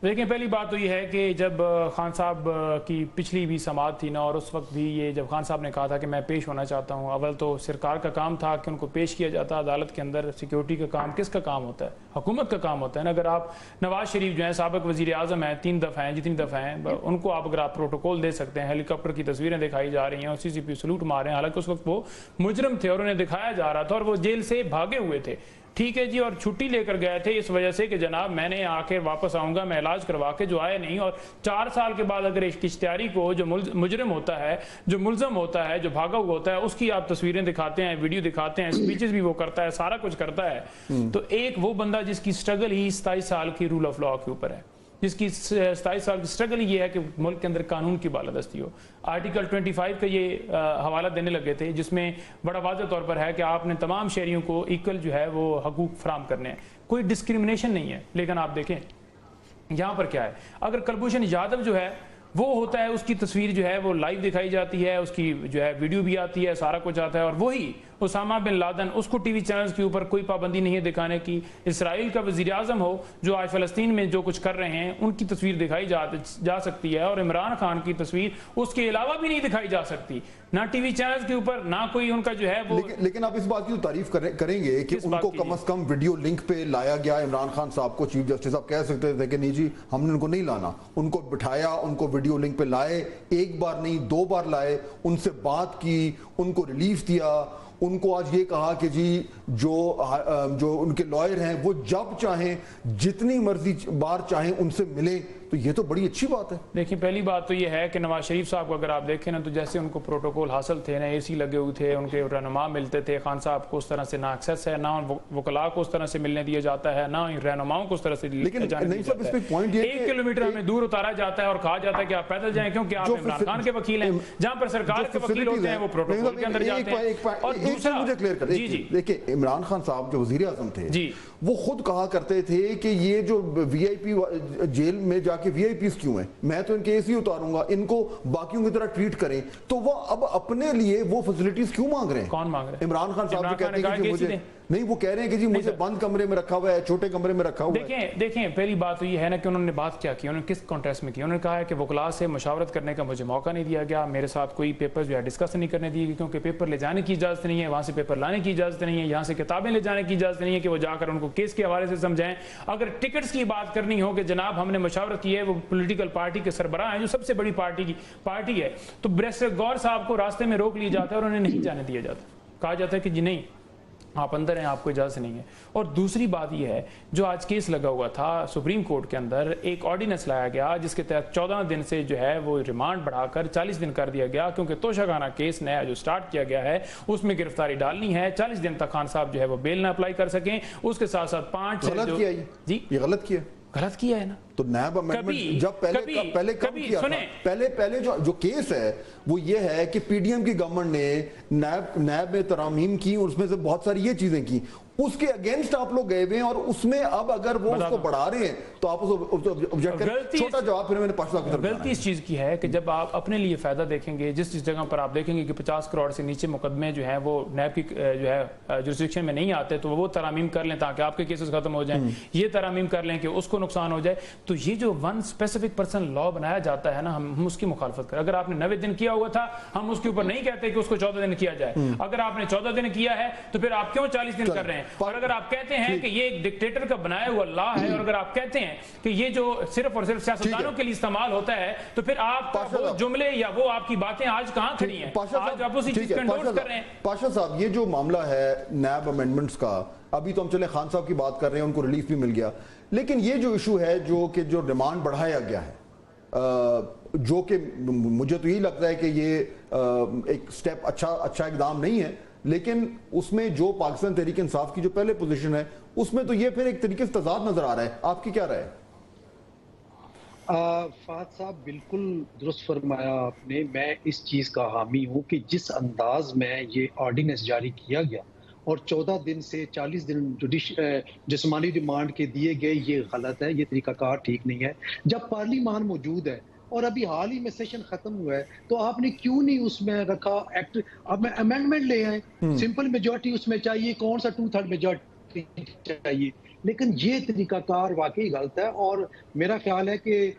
دیکھیں پہلی بات تو یہ ہے کہ جب خان صاحب کی پچھلی بھی سماعت تھی نا، اور اس وقت بھی یہ جب خان صاحب نے کہا تھا کہ میں پیش ہونا چاہتا ہوں، اول تو سرکار کا کام تھا کہ ان کو پیش کیا جاتا عدالت کے اندر۔ سیکیورٹی کا کام کس کا کام ہوتا ہے؟ حکومت کا کام ہوتا ہے نا۔ اگر آپ نواز شریف جو ہیں سابق وزیر اعظم ہیں، 3 دفعہ ہیں، جتنی دفعہ ہیں، ان کو آپ اگر آپ پروٹوکول دے سکتے ہیں، ہیلی کاپٹر کی تصویریں دکھائی جا رہی ہیں اور سی سی پی سلوٹ مار رہے ہیں، حالانکہ اس وقت وہ مجرم تھے اور انہیں دکھایا جا رہا تھا اور وہ جیل سے بھاگے ہوئے تھے، ٹھیک ہے جی، اور چھٹی لے کر گئے تھے اس وجہ سے کہ جناب میں نے آ کے واپس آؤں گا، میں علاج کروا کے، جو آئے نہیں۔ اور 4 سال کے بعد اگر ایک اشتہاری کو جو مجرم ہوتا ہے، جو ملزم ہوتا ہے، جو بھاگا ہوا ہوتا ہے، اس کی آپ تصویریں دکھاتے ہیں، ویڈیو دکھاتے ہیں، سپیچز بھی وہ کرتا ہے، سارا کچھ کرتا ہے، تو ایک وہ بندہ جس کی سٹرگل ہی 27 سال کی رول آف لاء کے اوپر ہے، جس کی 27 سال کی سٹرگل یہ ہے کہ ملک کے اندر قانون کی بالادستی ہو۔ آرٹیکل 25 کا یہ حوالہ دینے لگے تھے، جس میں بڑا واضح طور پر ہے کہ آپ نے تمام شہریوں کو ایکول جو ہے وہ حقوق فراہم کرنے ہیں، کوئی ڈسکریمنیشن نہیں ہے۔ لیکن آپ دیکھیں یہاں پر کیا ہے، اگر کلبھوشن یادو جو ہے وہ ہوتا ہے، اس کی تصویر جو ہے وہ لائیو دکھائی جاتی ہے، اس کی جو ہے ویڈیو بھی آتی ہے، سارا کچھ آتا ہے، اور وہی اسامہ بن لادن، اس کو ٹی وی چینلز کے اوپر کوئی پابندی نہیں ہے دکھانے کی۔ اسرائیل کا وزیر اعظم ہو جو آج فلسطین میں جو کچھ کر رہے ہیں، ان کی تصویر دکھائی جا سکتی ہے، اور عمران خان کی تصویر اس کے علاوہ بھی نہیں دکھائی جا سکتی، نہ ٹی وی چینلز کے اوپر، نہ کوئی ان کا جو ہے وہ۔ لیکن آپ اس بات کی تو تعریف کریں گے کہ ان کو کم از کم ویڈیو لنک پہ لایا گیا، عمران خان صاحب کو چیف جسٹس صاحب کہہ سکتے تھے کہ نہیں جی ہم نے ان کو نہیں لانا، ان کو بٹھایا، ان کو ویڈیو لنک پہ لائے، ایک بار نہیں 2 بار لائے، ان سے بات کی، ان کو ریلیف دیا، ان کو آج یہ کہا کہ جی جو ان کے لائر ہیں وہ جب چاہیں جتنی مرضی بار چاہیں ان سے ملیں، تو یہ تو بڑی اچھی بات ہے۔ دیکھیں پہلی بات تو یہ ہے کہ نواز شریف صاحب کو اگر آپ دیکھیں نا، تو جیسے ان کو پروٹوکول حاصل تھے نا، اے سی لگے ہوئے تھے، ان کے رہنما ملتے تھے، خان صاحب کو اس طرح سے نہ ایکسیس ہے، نہ وکلاء کو اس طرح سے ملنے دیا جاتا ہے، نہ رہنماؤں کو اس طرح سے لیکن نہیں جاتا ہے۔ 1 کلومیٹر ہمیں دور اتارا جاتا ہے اور کہا جاتا ہے کہ آپ پیدل جائیں، کیونکہ آپ عمران خان کے وکیل ہیں۔ جہاں پر سرکار کے وکیل ہوتے ہیں وہ پروٹوکول کے اندر جاتے ہیں۔ اور دوسرا مجھے کلیئر کر دیکھیں، عمران خان صاحب جو وزیر اعظم تھے وہ خود کہا کرتے تھے کہ یہ جو وی آئی پی جیل میں جا کے وی آئی پیز کیوں ہیں، میں تو ان کے اے سی اتاروں گا، ان کو باقیوں کی طرح ٹریٹ کریں، تو وہ اب اپنے لیے وہ فیسلٹیز کیوں مانگ رہے ہیں؟ کون مانگ رہے ہیں؟ عمران خان صاحب جو کہتے ہیں کہ مجھے نہیں، وہ کہہ رہے ہیں کہ جی مجھے بند کمرے میں رکھا ہوا ہے، چھوٹے کمرے میں رکھا ہوا ہے۔ دیکھیں پہلی بات تو یہ ہے نا کہ انہوں نے بات کیا کی، انہوں نے کس کانٹیکسٹ میں کی، انہوں نے کہا ہے کہ وکلاء سے مشاورت کرنے کا مجھے موقع نہیں دیا گیا، میرے ساتھ کوئی پیپر جو ہے ڈسکس نہیں کرنے دیے گی، کیونکہ پیپر لے جانے کی اجازت نہیں ہے، وہاں سے پیپر لانے کی اجازت نہیں ہے، یہاں سے کتابیں لے جانے کی اجازت نہیں ہے کہ وہ جا کر ان کو کیس کے حوالے سے سمجھائیں۔ اگر ٹکٹس کی بات کرنی ہو کہ جناب ہم نے مشاورت کی ہے، وہ پولیٹیکل پارٹی کے سربراہ ہیں جو سب سے بڑی پارٹی ہے، تو بیرسٹر گور صاحب کو راستے میں روک لیا جاتا ہے اور انہیں نہیں جانے دیا جاتا، کہا جاتا ہے کہ جی نہیں آپ اندر ہیں، آپ کو اجازت نہیں ہے۔ اور دوسری بات یہ ہے، جو آج کیس لگا ہوا تھا سپریم کورٹ کے اندر، ایک آرڈیننس لایا گیا جس کے تحت 14 دن سے جو ہے وہ ریمانڈ بڑھا کر 40 دن کر دیا گیا، کیونکہ توشہ خانہ کیس نیا جو سٹارٹ کیا گیا ہے اس میں گرفتاری ڈالنی ہے، 40 دن تک خان صاحب جو ہے وہ بیل نہ اپلائی کر سکیں، اس کے ساتھ ساتھ 5 غلط کیا یہ غلط کیا غلط کیا ہے نا۔ تو نیب امینڈمنٹ جب پہلے کم کیا تھا، پہلے جو کیس ہے وہ یہ ہے کہ پی ڈی ایم کی گورنمنٹ نے نیب میں ترامیم کی، اور اس میں سے بہت ساری یہ چیزیں کی، اس کے اگینسٹ آپ لوگ گئے ہوئے ہیں، اور اس میں اب اگر وہ اس کو بڑھا رہے ہیں تو آپ اس کو آبجیکٹ کریں۔ چھوٹا جواب پھر میں نے پاشا کی طرف غلطی اس چیز کی ہے کہ جب آپ اپنے لیے فائدہ دیکھیں گے، جس جگہ پر آپ دیکھیں گے کہ 50 کروڑ سے نیچے مقدمے جو ہیں وہ نیب کی جو ہے جورسڈکشن میں نہیں آتے، تو وہ ترامیم کر لیں تاکہ آپ کے کیسز ختم ہو جائیں، یہ ترامیم کر لیں کہ اس کو نقصان ہو جائے۔ تو یہ جو ون اسپیسیفک پرسن لا بنایا جاتا ہے نا، ہم اس کی مخالفت کریں۔ اگر آپ نے 90 دن کیا ہوا تھا، ہم اس کے اوپر نہیں کہتے کہ اس کو 14 دن کیا جائے۔ اگر آپ نے 14 دن کیا ہے تو پھر آپ کیوں 40 دن کر رہے ہیں؟ اور اگر آپ کہتے ہیں کہ یہ ایک ڈکٹیٹر کا بنایا ہوا لا ہے، اور اگر آپ کہتے ہیں کہ یہ جو صرف اور صرف سیاستدانوں کے لیے استعمال ہوتا ہے، تو پھر آپ وہ جملے یا وہ آپ کی باتیں آج کہاں کھڑی ہیں؟ آج آپ اسی چیز کو انڈورس کر رہے ہیں۔ پاشا صاحب، یہ جو معاملہ ہے نیب امینڈمنٹس کا، ابھی تو ہم چلے خان صاحب کی بات کر رہے ہیں، ان کو ریلیف بھی مل گیا، لیکن یہ جو ایشو ہے جو ریمانڈ بڑھایا گیا ہے، جو کہ مجھے تو یہی لگتا ہے کہ یہ ایک سٹیپ اچھا اقدام نہیں ہے، لیکن اس میں جو پاکستان تحریک انصاف کی جو پہلے پوزیشن ہے اس میں تو یہ پھر ایک طریقے سے تضاد نظر آ رہا ہے۔ آپ کی کیا رائے ہے؟ فہد صاحب بالکل درست فرمایا آپ نے۔ میں اس چیز کا حامی ہوں کہ جس انداز میں یہ آرڈیننس جاری کیا گیا اور 14 دن سے 40 دن جسمانی ریمانڈ کے دیے گئے، یہ غلط ہے، یہ طریقہ کار ٹھیک نہیں ہے۔ جب پارلیمان موجود ہے اور ابھی حال ہی میں سیشن ختم ہوا ہے، تو آپ نے کیوں نہیں اس میں رکھا ایکٹ؟ اب میں امینڈمنٹ لے آئیں، سمپل میجورٹی اس میں چاہیے، کون سا 2/3 میجورٹی چاہیے؟ لیکن یہ طریقہ کار واقعی غلط ہے، اور میرا خیال ہے کہ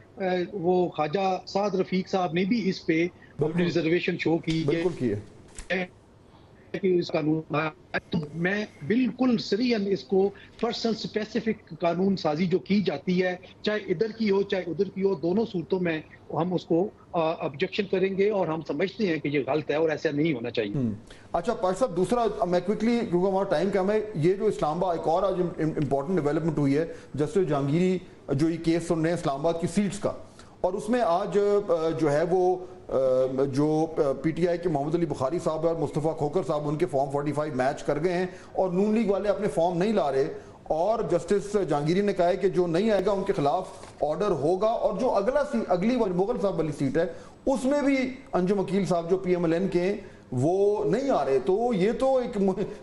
وہ خواجہ سعد رفیق صاحب نے بھی اس پہ اپنی ریزرویشن شو کی ہے کہ اس قانون، تو میں بالکل سریعاً اس کو پرسنل اسپیسیفک قانون سازی جو کی جاتی ہے، چاہے ادھر کی ہو چاہے ادھر کی ہو، دونوں صورتوں میں ہم اس کو آبجیکشن کریں گے، اور ہم سمجھتے ہیں کہ یہ غلط ہے اور ایسا نہیں ہونا چاہیے۔ اچھا پاش صاحب، دوسرا میں کوئکلی کیونکہ ہمارا ٹائم کم ہے، یہ جو اسلام آباد ایک اور آج امپورٹنٹ ڈیولپمنٹ ہوئی ہے جسٹس جہانگیری جو یہ کیس سن رہے ہیں اسلام آباد کی سیٹس کا، اور اس میں آج جو ہے وہ جو پی ٹی آئی کے محمد علی بخاری صاحب اور مصطفیٰ کھوکر صاحب ان کے فارم 45 میچ کر گئے ہیں، اور نون لیگ والے اپنے فارم نہیں لا رہے، اور جسٹس جہانگیری نے کہا ہے کہ جو نہیں آئے گا ان کے خلاف آرڈر ہوگا، اور جو اگلی مغل صاحب والی سیٹ ہے اس میں بھی انجم وکیل صاحب جو پی ایم ایل این کے وہ نہیں آ رہے، تو یہ تو ایک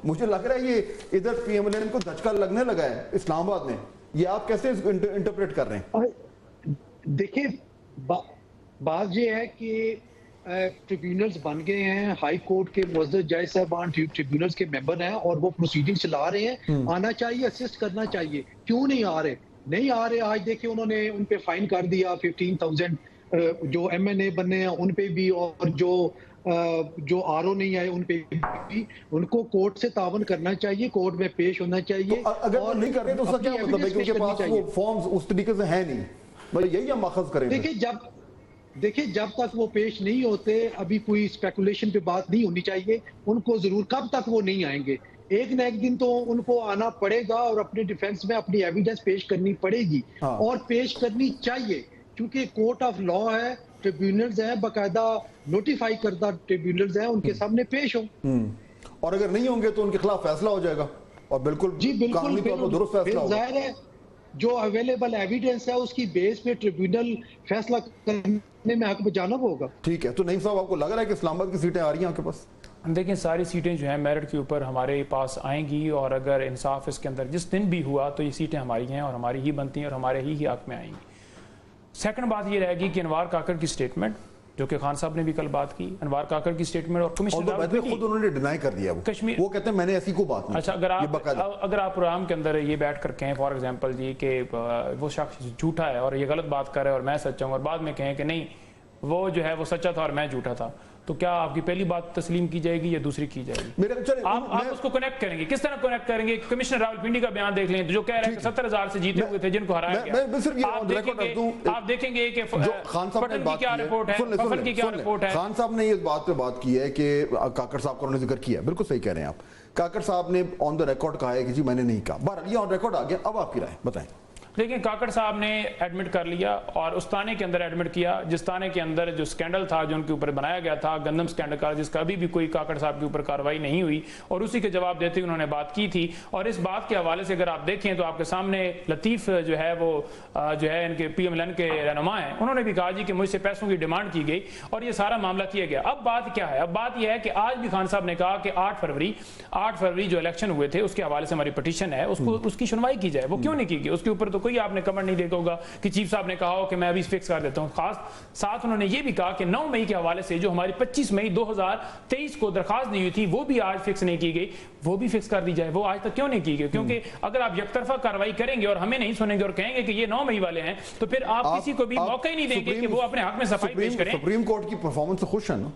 مجھے لگ رہا ہے یہ ادھر پی ایم ایل این کو دھچکا لگنے لگا ہے اسلام آباد میں، یہ آپ کیسے انٹرپریٹ کر رہے ہیں؟ دیکھیں بات یہ ہے کہ ٹریبیونلز بن گئے ہیں، ہائی کورٹ کے معزز جج صاحبان ٹریبیونلز کے ممبر ہیں اور وہ پروسیڈنگ چلا رہے ہیں، آنا چاہیے، اسسٹ کرنا چاہیے، کیوں نہیں آ رہے؟ آج دیکھیں انہوں نے ان پہ فائن کر دیا 15,000 جو ایم این اے بنے ہیں ان پہ بھی، اور جو آر او نہیں آئے ان پہ بھی، ان کو کورٹ سے تعاون کرنا چاہیے، کورٹ میں پیش ہونا چاہیے۔ اگر وہ نہیں کر رہے تو اس کا کیا مطلب ہے کہ ان کے پاس وہ فارمز اس طریقے سے ہیں نہیں، مطلب یہی ہم ماخذ کریں؟ دیکھیں جب تک وہ پیش نہیں ہوتے ابھی کوئی اسپیکولیشن پہ بات نہیں ہونی چاہیے، ان کو ضرور کب تک وہ نہیں آئیں گے، ایک نہ ایک دن تو ان کو آنا پڑے گا اور اپنے ڈیفنس میں اپنی ایویڈنس پیش کرنی پڑے گی، اور پیش کرنی چاہیے، کیونکہ کورٹ آف لا ہے، ٹریبیونلز ہیں، باقاعدہ نوٹیفائی کردہ ٹریبیونلز ہیں، ان کے سامنے پیش ہوں، اور اگر نہیں ہوں گے تو ان کے خلاف فیصلہ ہو جائے گا، اور بالکل قانونی طور پر درست فیصلہ ہوگا۔ ظاہر ہے جو اویلیبل ایویڈنس ہے اس کی بیس پہ ٹریبیونل فیصلہ کرنے میں حق بجانب ہوگا۔ ٹھیک ہے، تو نعیم صاحب آپ کو لگ رہا ہے کہ اسلام آباد کی سیٹیں آ رہی ہیں آپ کے پاس؟ دیکھیں ساری سیٹیں جو ہیں میرٹ کے اوپر ہمارے پاس آئیں گی، اور اگر انصاف اس کے اندر جس دن بھی ہوا تو یہ سیٹیں ہماری ہیں اور ہماری ہی بنتی ہیں اور ہمارے ہی حق میں آئیں گی۔ سیکنڈ بات یہ رہے گی کہ انوار کاکڑ کی سٹیٹمنٹ جو کہ خان صاحب نے بھی کل بات کی، انوار کاکڑ کی سٹیٹمنٹ اور کمشنر خود انہوں نے ڈینائی کر دیا، وہ کہتے ہیں میں نے ایسی کوئی بات نہیں۔ اچھا اگر آپ پروگرام کے اندر یہ بیٹھ کر کہیں فار ایگزامپل جی کہ وہ شخص جھوٹا ہے اور یہ غلط بات کر رہا ہے اور میں سچا ہوں، اور بعد میں کہیں کہ نہیں وہ جو ہے وہ سچا تھا اور میں جھوٹا تھا، تو کیا آپ کی پہلی بات تسلیم کی جائے گی یا دوسری کی جائے گی؟ آپ اس کو کنیکٹ کریں گے، کس طرح کنیکٹ کریں گے؟ کمشنر راولپنڈی کا بیان دیکھ لیں جو کہہ رہے ہیں کہ 70,000 سے جیتے ہوئے تھے جن کو ہرایا گیا۔ آپ دیکھیں گے کہ پٹن کی کیا رپورٹ ہے، پفن کی کیا رپورٹ ہے۔ خان صاحب نے اس بات پہ بات کی ہے کہ کاکڑ صاحب کا انہوں نے ذکر کیا، بالکل صحیح کہہ رہے ہیں آپ، کاکڑ صاحب نے آن دا ریکارڈ کہا ہے کہ جی میں نے نہیں کہا، بہرحال یہ آن ریکارڈ آ گیا، اب آپ کی رائے بتائیں۔ لیکن کاکڑ صاحب نے ایڈمٹ کر لیا اور اس تانے کے اندر ایڈمٹ کیا جس تانے کے اندر جو سکینڈل تھا جو ان کے اوپر بنایا گیا تھا گندم سکینڈل کا، جس کا ابھی بھی کوئی کاکڑ صاحب کے اوپر کارروائی نہیں ہوئی، اور اسی کے جواب دیتے انہوں نے بات کی تھی۔ اور اس بات کے حوالے سے اگر آپ دیکھیں تو آپ کے سامنے لطیف جو ہے وہ جو ہے ان کے پی ایم ایل این کے رہنما ہیں، انہوں نے بھی کہا جی کہ مجھ سے پیسوں کی ڈیمانڈ کی گئی اور یہ سارا معاملہ کیا گیا۔ اب بات کیا ہے؟ اب بات یہ ہے کہ آج بھی خان صاحب نے کہا کہ 8 فروری جو الیکشن ہوئے تھے اس کے حوالے سے ہماری پٹیشن ہے، اس کی سنوائی کی جائے۔ وہ کیوں نہیں کی گئی؟ اس کے اوپر تو کوئی آپ نے کمنٹ نہیں دیکھا ہوگا کہ چیف صاحب نے کہا ہو کہ میں ابھی فکس کر دیتا ہوں۔ خاص ساتھ انہوں نے یہ بھی کہا کہ 9 مئی کے حوالے سے جو ہماری 25 مئی 2023 کو درخواست دی ہوئی تھی وہ بھی آج فکس نہیں کی گئی، وہ بھی فکس کر دی جائے۔ وہ آج تک کیوں نہیں کی گئی؟ کیونکہ اگر آپ یک طرفہ کارروائی کریں گے اور ہمیں نہیں سنیں گے اور کہیں گے کہ یہ 9 مئی والے ہیں تو پھر آپ کسی کو بھی موقع ہی نہیں دیں گے کہ وہ اپنے حق میں صفائی پیش کریں۔ سپریم کورٹ کی پرفارمنس سے خوش ہیں نا؟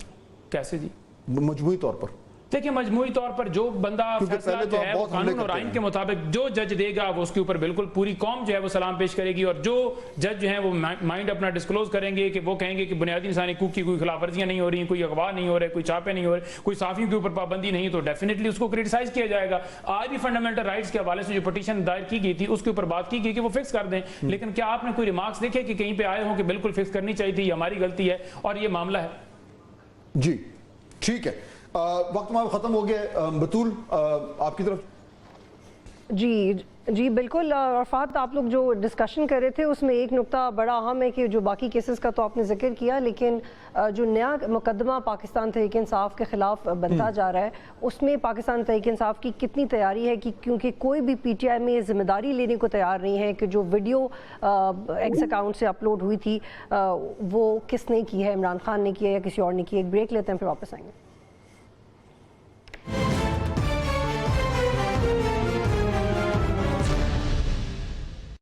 کیسے جی؟ مجموعی طور پر دیکھیں مجموعی طور پر جو بندہ فیصلہ جو ہے وہ قانون اور آئین کے مطابق جو جج دے گا وہ اس کے اوپر بالکل پوری قوم جو ہے وہ سلام پیش کرے گی، اور جو جج جو ہیں وہ مائنڈ اپنا ڈسکلوز کریں گے کہ وہ کہیں گے کہ بنیادی انسانی حقوق کی کوئی خلاف ورزیاں نہیں ہو رہی، کوئی اغوا نہیں ہو رہے، کوئی چھاپے نہیں ہو رہے، کوئی صحافیوں کے اوپر پابندی نہیں، تو ڈیفینیٹلی اس کو کریٹیسائز کیا جائے گا۔ آج بھی فنڈامنٹل رائٹس کے حوالے سے جو پٹیشن دائر کی گئی تھی اس کے اوپر بات کی گئی کہ وہ فکس کر دیں، لیکن کیا آپ نے کوئی ریمارکس دیکھے کہ کہیں پہ آئے ہوں کہ بالکل فکس کرنی چاہیے تھی، یہ ہماری غلطی ہے اور یہ معاملہ ہے؟ جی ٹھیک ہے، وقت ہمارا ختم ہو گیا۔ بطول آپ کی طرف؟ جی بالکل عرفات، آپ لوگ جو ڈسکشن کر رہے تھے اس میں ایک نقطہ بڑا اہم ہے کہ جو باقی کیسز کا تو آپ نے ذکر کیا، لیکن جو نیا مقدمہ پاکستان تحریک انصاف کے خلاف بنتا جا رہا ہے اس میں پاکستان تحریک انصاف کی کتنی تیاری ہے، کیونکہ کوئی بھی پی ٹی آئی میں ذمہ داری لینے کو تیار نہیں ہے کہ جو ویڈیو ایکس اکاؤنٹ سے اپلوڈ ہوئی تھی وہ کس نے کی ہے، عمران خان نے کی ہے یا کسی اور نے کی ہے۔ ایک بریک لیتے ہیں پھر واپس آئیں گے۔